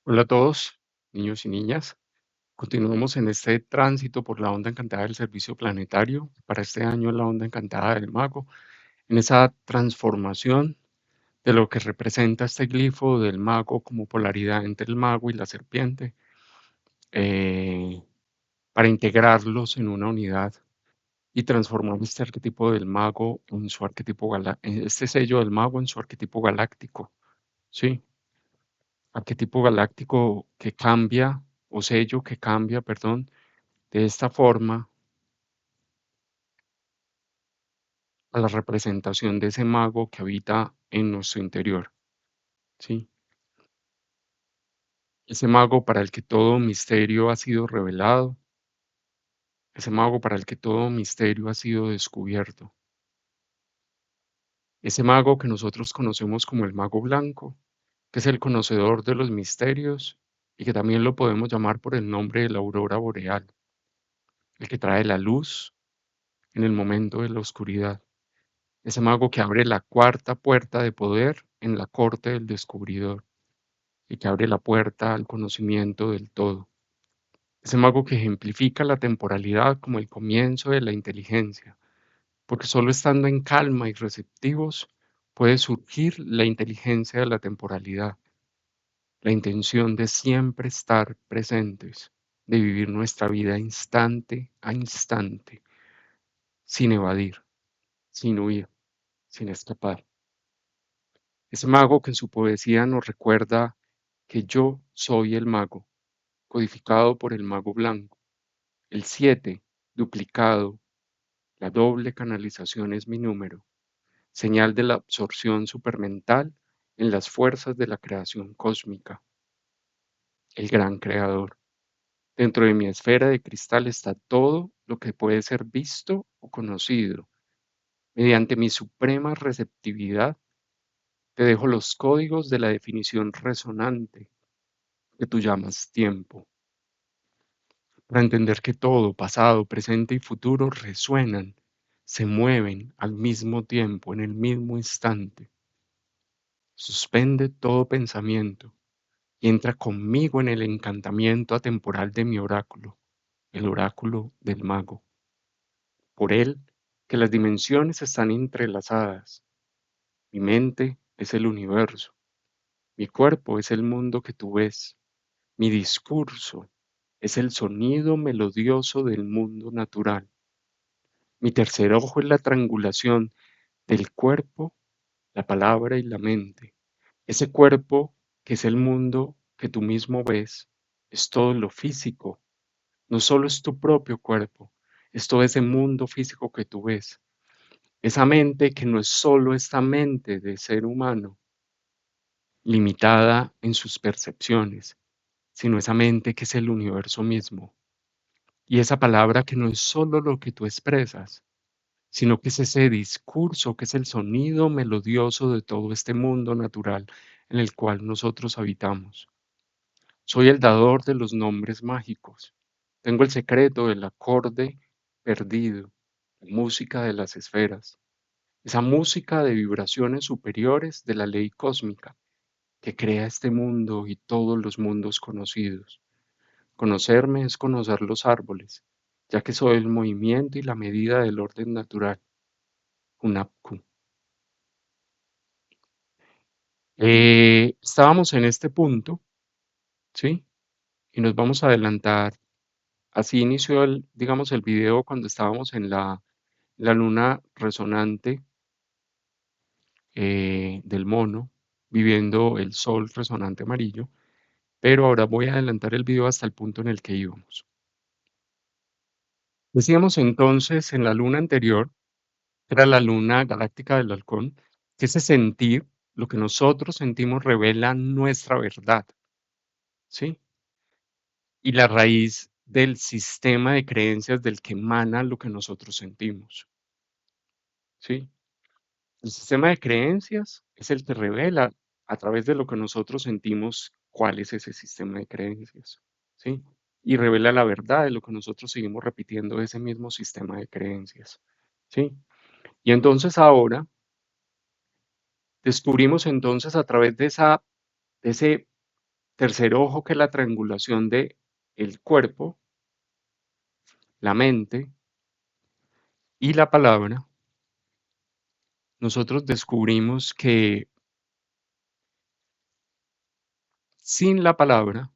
Hola a todos, niños y niñas. Continuamos en este tránsito por la onda encantada del servicio planetario. Para este año la onda encantada del mago, en esa transformación de lo que representa este glifo del mago como polaridad entre el mago y la serpiente, eh, para integrarlos en una unidad y transformar este arquetipo del mago en su arquetipo este sello del mago en su arquetipo galáctico, ¿sí? Arquetipo galáctico que cambia, o sello que cambia, perdón, de esta forma a la representación de ese mago que habita en nuestro interior, ¿sí? Ese mago para el que todo misterio ha sido revelado, ese mago para el que todo misterio ha sido descubierto, ese mago que nosotros conocemos como el mago blanco, que es el conocedor de los misterios y que también lo podemos llamar por el nombre de la aurora boreal, el que trae la luz en el momento de la oscuridad. Ese mago que abre la cuarta puerta de poder en la corte del descubridor y que abre la puerta al conocimiento del todo. Ese mago que ejemplifica la temporalidad como el comienzo de la inteligencia, porque solo estando en calma y receptivos puede surgir la inteligencia de la temporalidad, la intención de siempre estar presentes, de vivir nuestra vida instante a instante, sin evadir, sin huir, sin escapar. Ese mago que en su poesía nos recuerda que yo soy el mago, codificado por el mago blanco. El 7 duplicado, la doble canalización es mi número, señal de la absorción supermental en las fuerzas de la creación cósmica, el gran creador. Dentro de mi esfera de cristal está todo lo que puede ser visto o conocido. Mediante mi suprema receptividad, te dejo los códigos de la definición resonante que tú llamas tiempo, para entender que todo, pasado, presente y futuro resuenan, se mueven al mismo tiempo, en el mismo instante. Suspende todo pensamiento y entra conmigo en el encantamiento atemporal de mi oráculo, el oráculo del mago. Por él, que las dimensiones están entrelazadas. Mi mente es el universo, mi cuerpo es el mundo que tú ves, mi discurso es el sonido melodioso del mundo natural. Mi tercer ojo es la triangulación del cuerpo, la palabra y la mente. Ese cuerpo, que es el mundo que tú mismo ves, es todo lo físico. No solo es tu propio cuerpo, es todo ese mundo físico que tú ves. Esa mente que no es solo esta mente de ser humano, limitada en sus percepciones, sino esa mente que es el universo mismo. Y esa palabra que no es solo lo que tú expresas, sino que es ese discurso, que es el sonido melodioso de todo este mundo natural en el cual nosotros habitamos. Soy el dador de los nombres mágicos. Tengo el secreto del acorde perdido, la música de las esferas, esa música de vibraciones superiores de la ley cósmica que crea este mundo y todos los mundos conocidos. Conocerme es conocer los árboles, ya que soy el movimiento y la medida del orden natural. Hunapku. Estábamos en este punto, ¿sí? Y nos vamos a adelantar. Así inició digamos, el video cuando estábamos en la luna resonante del mono, viviendo el sol resonante amarillo, pero ahora voy a adelantar el video hasta el punto en el que íbamos. Decíamos entonces en la luna anterior, que era la luna galáctica del halcón, que ese sentir, lo que nosotros sentimos revela nuestra verdad, ¿sí? Y la raíz del sistema de creencias del que emana lo que nosotros sentimos, ¿sí? El sistema de creencias es el que revela a través de lo que nosotros sentimos cuál es ese sistema de creencias, ¿sí? Y revela la verdad de lo que nosotros seguimos repitiendo de ese mismo sistema de creencias, ¿sí? Y entonces ahora descubrimos entonces a través de ese Tercer ojo, que es la triangulación de el cuerpo, la mente y la palabra, nosotros descubrimos que sin la palabra,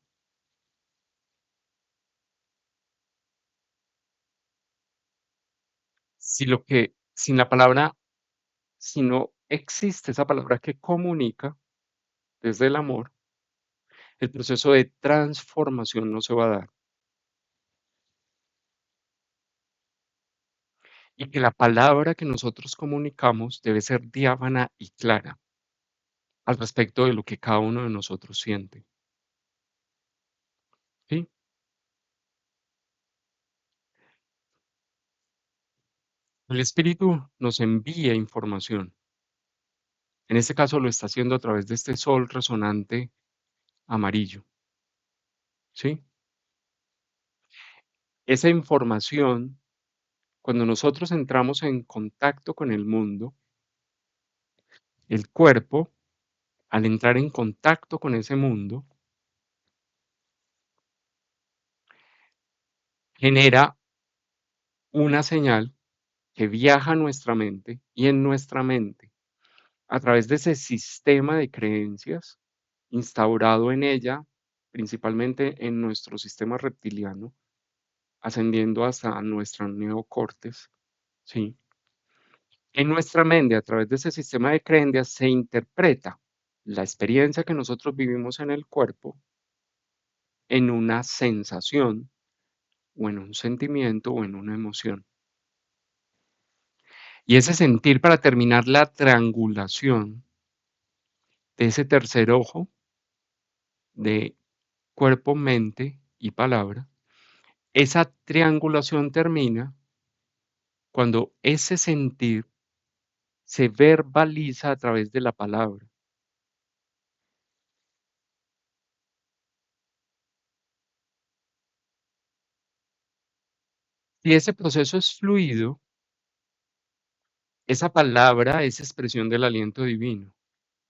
sin la palabra, si no existe esa palabra que comunica desde el amor, el proceso de transformación no se va a dar. Y que la palabra que nosotros comunicamos debe ser diáfana y clara al respecto de lo que cada uno de nosotros siente, ¿sí? El espíritu nos envía información. En este caso lo está haciendo a través de este sol resonante amarillo, ¿sí? Esa información, cuando nosotros entramos en contacto con el mundo, el cuerpo, al entrar en contacto con ese mundo, genera una señal que viaja a nuestra mente, y en nuestra mente, a través de ese sistema de creencias instaurado en ella, principalmente en nuestro sistema reptiliano, ascendiendo hasta nuestra neocortes, ¿sí? En nuestra mente, a través de ese sistema de creencias, se interpreta la experiencia que nosotros vivimos en el cuerpo en una sensación, o en un sentimiento, o en una emoción. Y ese sentir, para terminar la triangulación de ese tercer ojo de cuerpo, mente y palabra, esa triangulación termina cuando ese sentir se verbaliza a través de la palabra. Si ese proceso es fluido, esa palabra es expresión del aliento divino,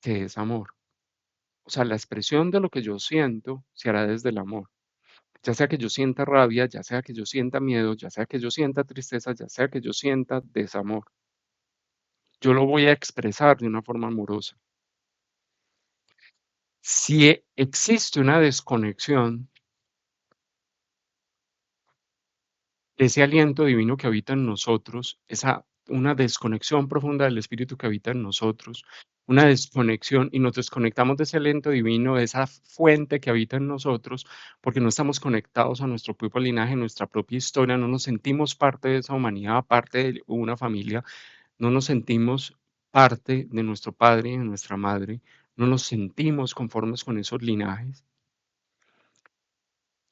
que es amor. O sea, la expresión de lo que yo siento se hará desde el amor. Ya sea que yo sienta rabia, ya sea que yo sienta miedo, ya sea que yo sienta tristeza, ya sea que yo sienta desamor, yo lo voy a expresar de una forma amorosa. Si existe una desconexión, ese aliento divino que habita en nosotros, una desconexión profunda del espíritu que habita en nosotros, una desconexión, y nos desconectamos de ese aliento divino, de esa fuente que habita en nosotros, porque no estamos conectados a nuestro propio linaje, nuestra propia historia, no nos sentimos parte de esa humanidad, parte de una familia, no nos sentimos parte de nuestro padre y de nuestra madre, no nos sentimos conformes con esos linajes.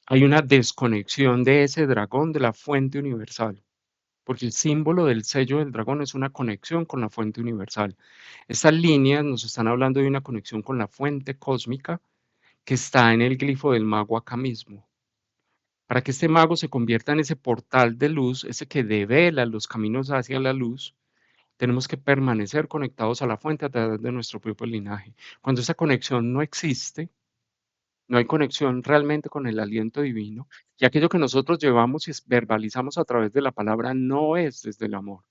Hay una desconexión de ese dragón de la fuente universal, porque el símbolo del sello del dragón es una conexión con la fuente universal. Estas líneas nos están hablando de una conexión con la fuente cósmica que está en el glifo del mago acá mismo. Para que este mago se convierta en ese portal de luz, ese que devela los caminos hacia la luz, tenemos que permanecer conectados a la fuente a través de nuestro propio linaje. Cuando esa conexión no existe, no hay conexión realmente con el aliento divino, y aquello que nosotros llevamos y verbalizamos a través de la palabra no es desde el amor.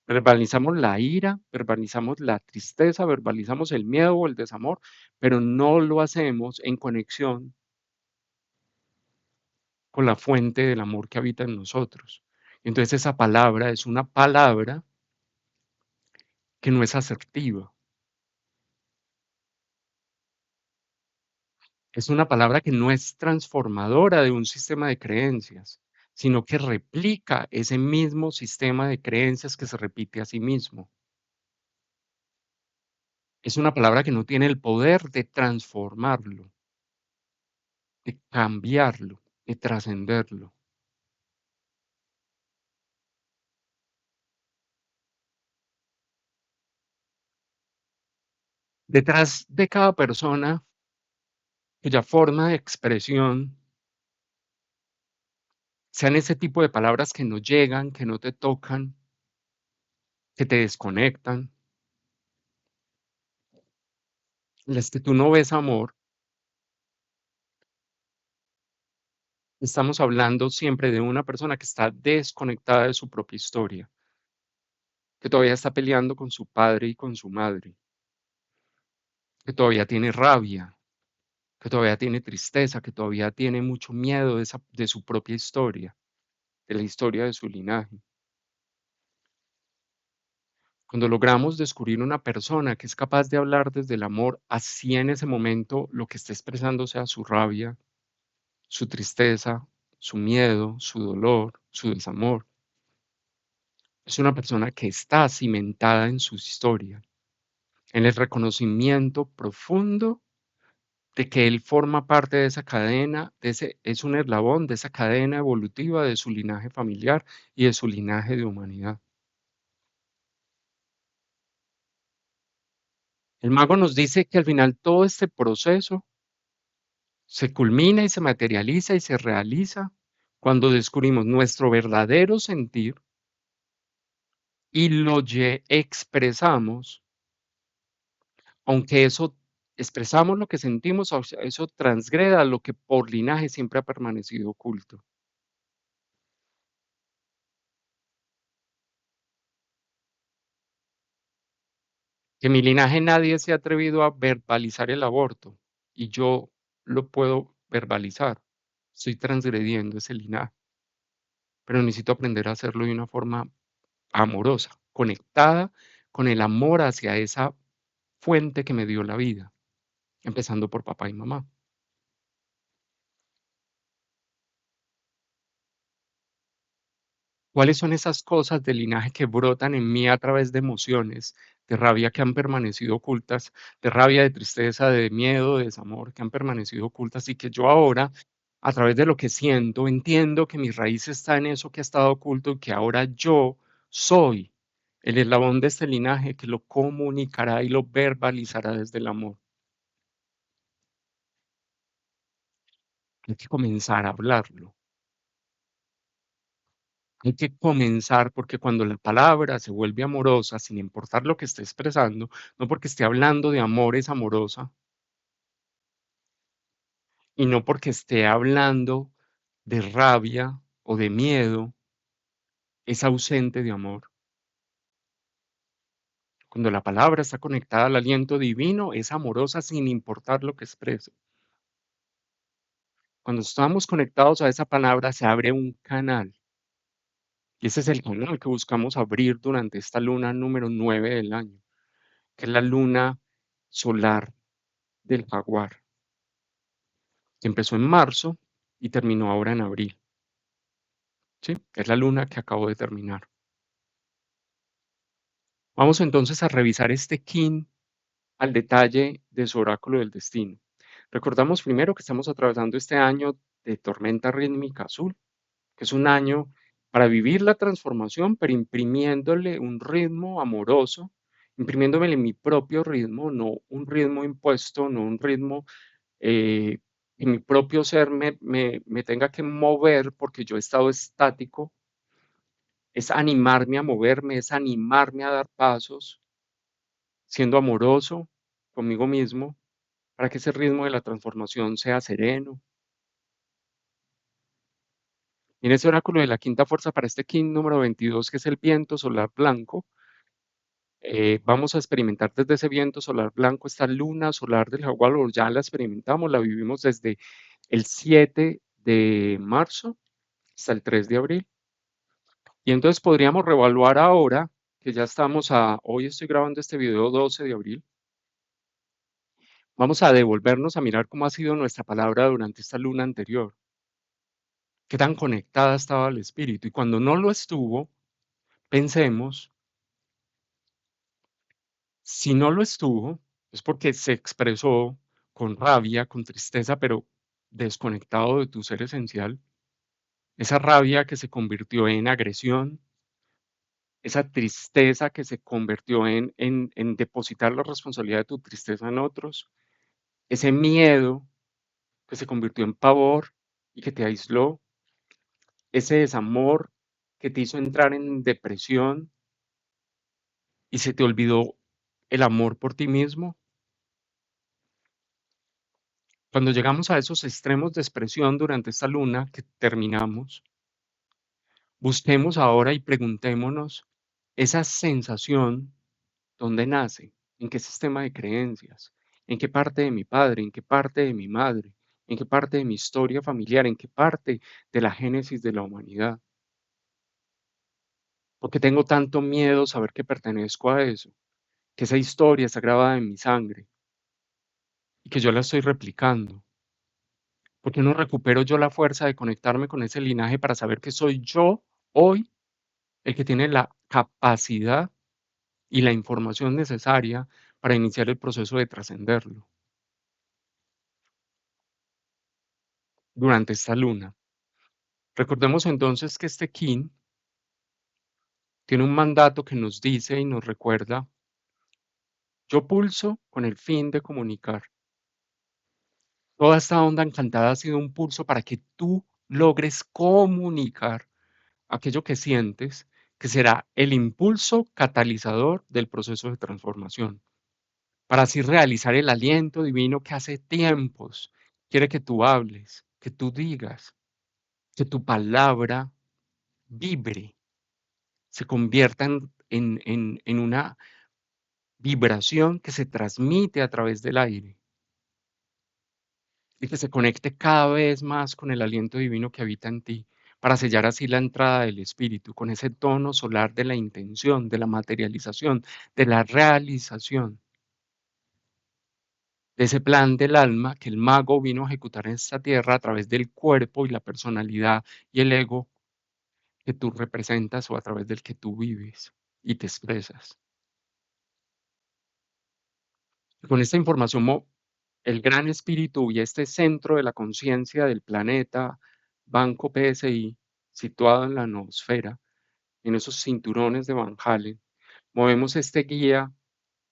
Verbalizamos la ira, verbalizamos la tristeza, verbalizamos el miedo o el desamor, pero no lo hacemos en conexión con la fuente del amor que habita en nosotros. Entonces esa palabra es una palabra que no es asertiva, es una palabra que no es transformadora de un sistema de creencias, sino que replica ese mismo sistema de creencias que se repite a sí mismo. Es una palabra que no tiene el poder de transformarlo, de cambiarlo, de trascenderlo. Detrás de cada persona cuya forma de expresión sean ese tipo de palabras que no llegan, que no te tocan, que te desconectan, en las que tú no ves amor, Estamos hablando siempre de una persona que está desconectada de su propia historia, que todavía está peleando con su padre y con su madre, que todavía tiene rabia, que todavía tiene tristeza, que todavía tiene mucho miedo de su propia historia, de la historia de su linaje. Cuando logramos descubrir una persona que es capaz de hablar desde el amor, así en ese momento lo que está expresando sea su rabia, su tristeza, su miedo, su dolor, su desamor, es una persona que está cimentada en su historia, en el reconocimiento profundo de que él forma parte de esa cadena, es un eslabón de esa cadena evolutiva de su linaje familiar y de su linaje de humanidad. El mago nos dice que al final todo este proceso se culmina y se materializa y se realiza cuando descubrimos nuestro verdadero sentir y expresamos, aunque eso expresamos lo que sentimos, o sea, eso transgreda lo que por linaje siempre ha permanecido oculto. Que mi linaje nadie se ha atrevido a verbalizar el aborto y yo lo puedo verbalizar. Estoy transgrediendo ese linaje, pero necesito aprender a hacerlo de una forma amorosa, conectada con el amor hacia esa fuente que me dio la vida, empezando por papá y mamá. ¿Cuáles son esas cosas del linaje que brotan en mí a través de emociones, de rabia que han permanecido ocultas, de rabia, de tristeza, de miedo, de desamor, que han permanecido ocultas y que yo ahora, a través de lo que siento, entiendo que mi raíz está en eso que ha estado oculto y que ahora yo soy el eslabón de este linaje que lo comunicará y lo verbalizará desde el amor? Hay que comenzar a hablarlo. Hay que comenzar, porque cuando la palabra se vuelve amorosa, sin importar lo que esté expresando, no porque esté hablando de amor es amorosa, y no porque esté hablando de rabia o de miedo, es ausente de amor. Cuando la palabra está conectada al aliento divino, es amorosa sin importar lo que exprese. Cuando estamos conectados a esa palabra, se abre un canal, y ese es el canal que buscamos abrir durante esta luna número 9 del año, que es la luna solar del jaguar, que empezó en marzo y terminó ahora en abril, ¿sí? Es la luna que acabo de terminar. Vamos entonces a revisar este kin al detalle de su oráculo del destino. Recordamos primero que estamos atravesando este año de tormenta rítmica azul, que es un año para vivir la transformación, pero imprimiéndole un ritmo amoroso, imprimiéndole mi propio ritmo, no un ritmo impuesto, no un ritmo que mi propio ser me tenga que mover porque yo he estado estático, es animarme a moverme, es animarme a dar pasos, siendo amoroso conmigo mismo, para que ese ritmo de la transformación sea sereno. Y en ese oráculo de la quinta fuerza para este kin número 22, que es el viento solar blanco, vamos a experimentar desde ese viento solar blanco esta luna solar del jaguar, o ya la experimentamos, la vivimos desde el 7 de marzo hasta el 3 de abril. Y entonces podríamos reevaluar ahora que ya estamos hoy estoy grabando este video 12 de abril, vamos a devolvernos a mirar cómo ha sido nuestra palabra durante esta luna anterior, qué tan conectada estaba al espíritu. Y cuando no lo estuvo, pensemos, si no lo estuvo, es porque se expresó con rabia, con tristeza, pero desconectado de tu ser esencial. Esa rabia que se convirtió en agresión, esa tristeza que se convirtió en depositar la responsabilidad de tu tristeza en otros, ese miedo que se convirtió en pavor y que te aisló, ese desamor que te hizo entrar en depresión y se te olvidó el amor por ti mismo. Cuando llegamos a esos extremos de expresión durante esta luna que terminamos, busquemos ahora y preguntémonos, esa sensación, ¿dónde nace? ¿En qué sistema de creencias? ¿En qué parte de mi padre? ¿En qué parte de mi madre? ¿En qué parte de mi historia familiar? ¿En qué parte de la génesis de la humanidad? Porque tengo tanto miedo saber que pertenezco a eso, que esa historia está grabada en mi sangre y que yo la estoy replicando. ¿Por qué no recupero yo la fuerza de conectarme con ese linaje para saber que soy yo hoy el que tiene la capacidad y la información necesaria para iniciar el proceso de trascenderlo durante esta luna? Recordemos entonces que este kin tiene un mandato que nos dice y nos recuerda, yo pulso con el fin de comunicar. Toda esta onda encantada ha sido un pulso para que tú logres comunicar aquello que sientes, que será el impulso catalizador del proceso de transformación, para así realizar el aliento divino que hace tiempos quiere que tú hables, que tú digas, que tu palabra vibre, se convierta en una vibración que se transmite a través del aire y que se conecte cada vez más con el aliento divino que habita en ti, para sellar así la entrada del espíritu, con ese tono solar de la intención, de la materialización, de la realización, de ese plan del alma que el mago vino a ejecutar en esta tierra a través del cuerpo y la personalidad y el ego que tú representas o a través del que tú vives y te expresas. Con esta información, el gran espíritu y este centro de la conciencia del planeta, Banco PSI, situado en la noosfera, en esos cinturones de Van Halen, movemos este guía,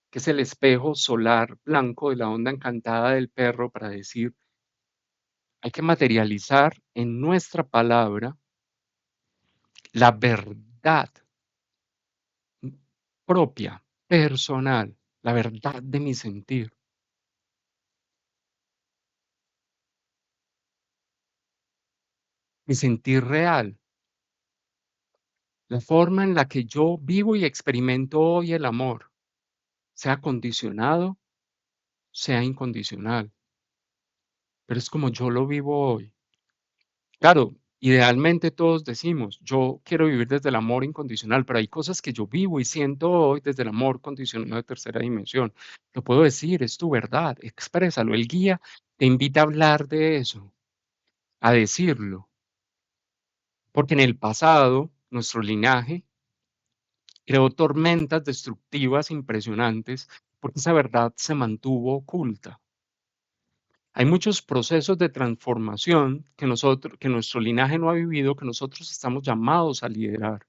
que es el espejo solar blanco de la onda encantada del perro, para decir, hay que materializar en nuestra palabra la verdad propia, personal, la verdad de mi sentir real, la forma en la que yo vivo y experimento hoy el amor, sea condicionado, sea incondicional, pero es como yo lo vivo hoy. Claro, idealmente todos decimos, yo quiero vivir desde el amor incondicional, pero hay cosas que yo vivo y siento hoy desde el amor condicionado de tercera dimensión. Lo puedo decir, es tu verdad, exprésalo. El guía te invita a hablar de eso, a decirlo, porque en el pasado nuestro linaje creó tormentas destructivas impresionantes porque esa verdad se mantuvo oculta. Hay muchos procesos de transformación que nuestro linaje no ha vivido, que nosotros estamos llamados a liderar.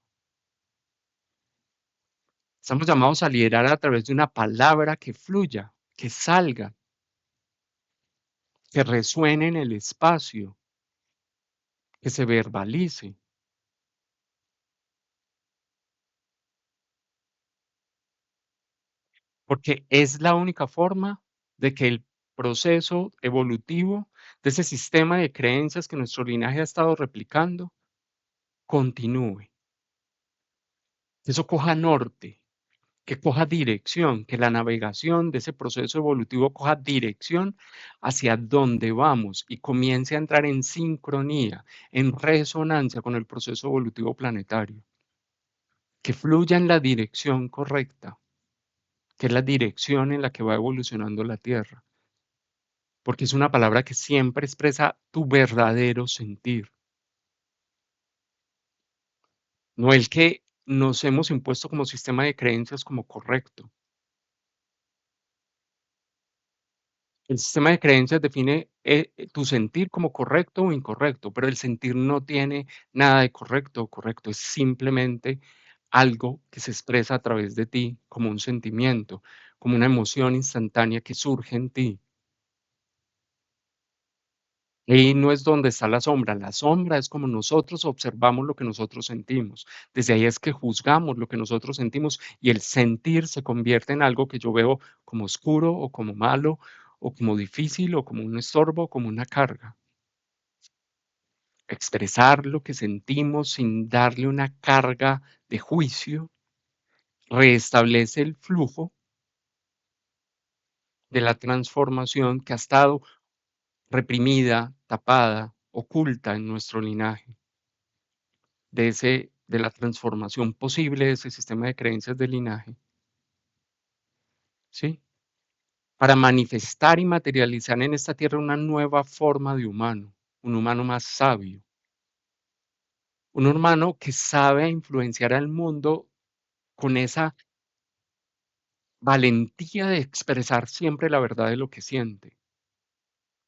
Estamos llamados a liderar a través de una palabra que fluya, que salga, que resuene en el espacio, que se verbalice, porque es la única forma de que el proceso evolutivo de ese sistema de creencias que nuestro linaje ha estado replicando continúe, que eso coja norte, que coja dirección, que la navegación de ese proceso evolutivo coja dirección hacia dónde vamos y comience a entrar en sincronía, en resonancia con el proceso evolutivo planetario, que fluya en la dirección correcta, que es la dirección en la que va evolucionando la Tierra, porque es una palabra que siempre expresa tu verdadero sentir, no el que nos hemos impuesto como sistema de creencias como correcto. El sistema de creencias define tu sentir como correcto o incorrecto, pero el sentir no tiene nada de correcto o correcto, es simplemente algo que se expresa a través de ti como un sentimiento, como una emoción instantánea que surge en ti. Y no es donde está la sombra es como nosotros observamos lo que nosotros sentimos. Desde ahí es que juzgamos lo que nosotros sentimos y el sentir se convierte en algo que yo veo como oscuro o como malo o como difícil o como un estorbo o como una carga. Expresar lo que sentimos sin darle una carga de juicio reestablece el flujo de la transformación que ha estado reprimida, tapada, oculta en nuestro linaje, de la transformación posible de ese sistema de creencias del linaje, ¿sí? Para manifestar y materializar en esta tierra una nueva forma de humano, un humano más sabio, un humano que sabe influenciar al mundo con esa valentía de expresar siempre la verdad de lo que siente.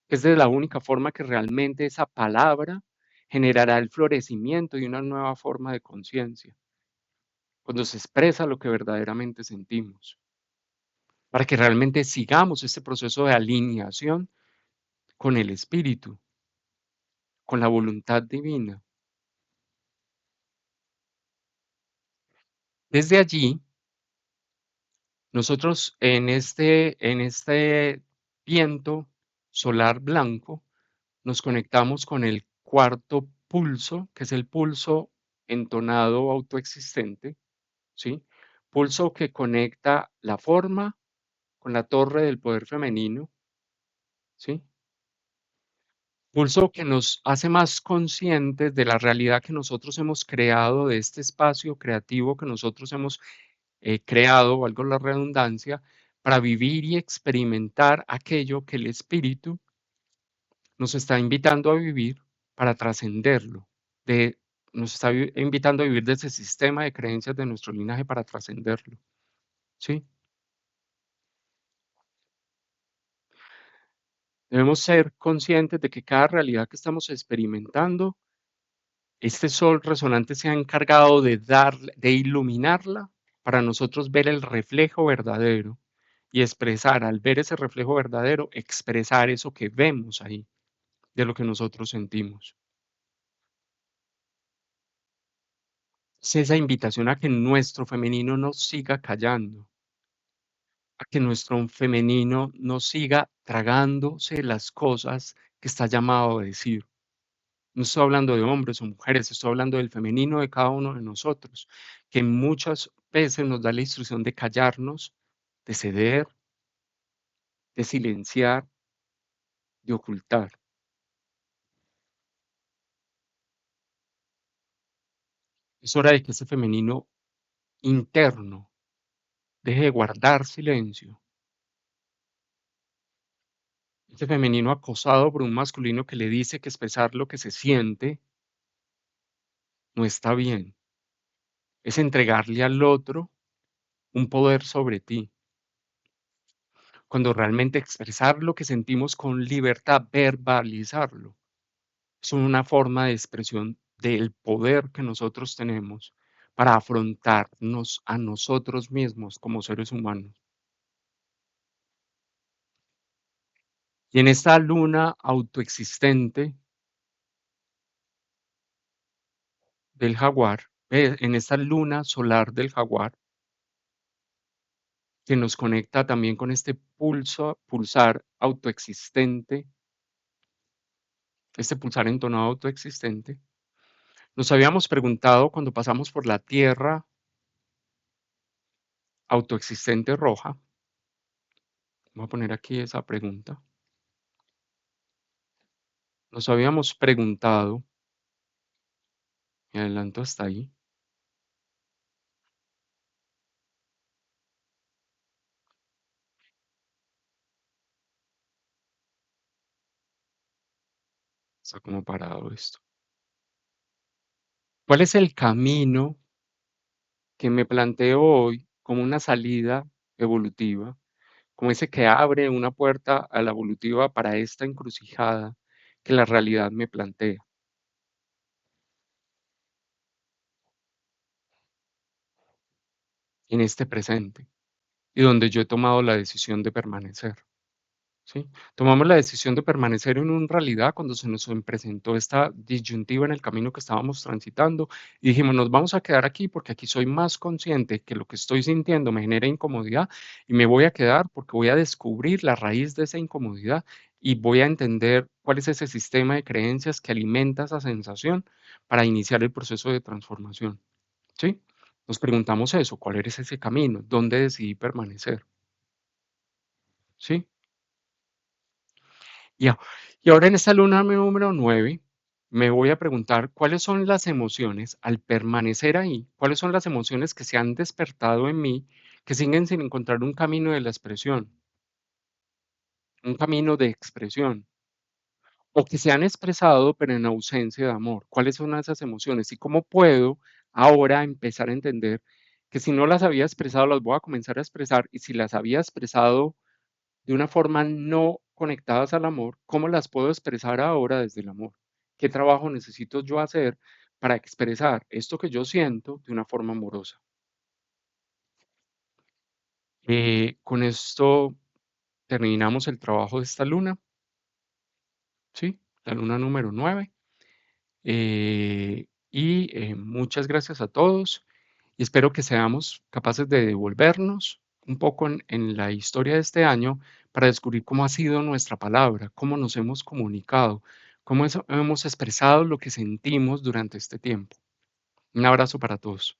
Es de la única forma que realmente esa palabra generará el florecimiento de una nueva forma de conciencia, cuando se expresa lo que verdaderamente sentimos, para que realmente sigamos este proceso de alineación con el espíritu, con la voluntad divina. Desde allí, nosotros en este viento solar blanco nos conectamos con el cuarto pulso, que es el pulso entonado autoexistente, ¿sí? Pulso que conecta la forma con la torre del poder femenino, ¿sí? Pulso que nos hace más conscientes de la realidad que nosotros hemos creado, de este espacio creativo que nosotros hemos creado, valga la redundancia, para vivir y experimentar aquello que el espíritu nos está invitando a vivir para trascenderlo. De, nos está invitando a vivir de ese sistema de creencias de nuestro linaje para trascenderlo, ¿sí? Debemos ser conscientes de que cada realidad que estamos experimentando, este sol resonante se ha encargado de iluminarla para nosotros ver el reflejo verdadero y expresar, al ver ese reflejo verdadero, expresar eso que vemos ahí, de lo que nosotros sentimos. Es esa invitación a que nuestro femenino no siga callando, a que nuestro femenino no siga tragándose las cosas que está llamado a decir. No estoy hablando de hombres o mujeres, estoy hablando del femenino de cada uno de nosotros, que muchas veces nos da la instrucción de callarnos, de ceder, de silenciar, de ocultar. Es hora de que ese femenino interno deje de guardar silencio. Ese femenino acosado por un masculino que le dice que expresar lo que se siente no está bien. Es entregarle al otro un poder sobre ti, cuando realmente expresar lo que sentimos con libertad, verbalizarlo, es una forma de expresión del poder que nosotros tenemos para afrontarnos a nosotros mismos como seres humanos. Y en esta luna autoexistente del jaguar, en esta luna solar del jaguar, que nos conecta también con este pulsar autoexistente, este pulsar entonado autoexistente, nos habíamos preguntado cuando pasamos por la Tierra autoexistente roja, voy a poner aquí esa pregunta, nos habíamos preguntado, me adelanto hasta ahí, está como parado esto. ¿Cuál es el camino que me planteo hoy como una salida evolutiva, como ese que abre una puerta a la evolutiva para esta encrucijada que la realidad me plantea en este presente y donde yo he tomado la decisión de permanecer? ¿sí? Tomamos la decisión de permanecer en una realidad cuando se nos presentó esta disyuntiva en el camino que estábamos transitando y dijimos, nos vamos a quedar aquí porque aquí soy más consciente que lo que estoy sintiendo me genera incomodidad y me voy a quedar porque voy a descubrir la raíz de esa incomodidad y voy a entender cuál es ese sistema de creencias que alimenta esa sensación para iniciar el proceso de transformación, ¿sí? Nos preguntamos eso, ¿cuál es ese camino? ¿Dónde decidí permanecer? ¿Sí? Y, y ahora en esta luna número 9 me voy a preguntar cuáles son las emociones al permanecer ahí, cuáles son las emociones que se han despertado en mí, que siguen sin encontrar un camino de la expresión, un camino de expresión, o que se han expresado pero en ausencia de amor. ¿Cuáles son esas emociones? Y cómo puedo ahora empezar a entender que si no las había expresado, las voy a comenzar a expresar, y si las había expresado de una forma no conectadas al amor, ¿cómo las puedo expresar ahora desde el amor? ¿Qué trabajo necesito yo hacer para expresar esto que yo siento de una forma amorosa? Con esto terminamos el trabajo de esta luna, ¿sí? La luna número 9. Muchas gracias a todos y espero que seamos capaces de devolvernos un poco en la historia de este año para descubrir cómo ha sido nuestra palabra, cómo nos hemos comunicado, hemos expresado lo que sentimos durante este tiempo. Un abrazo para todos.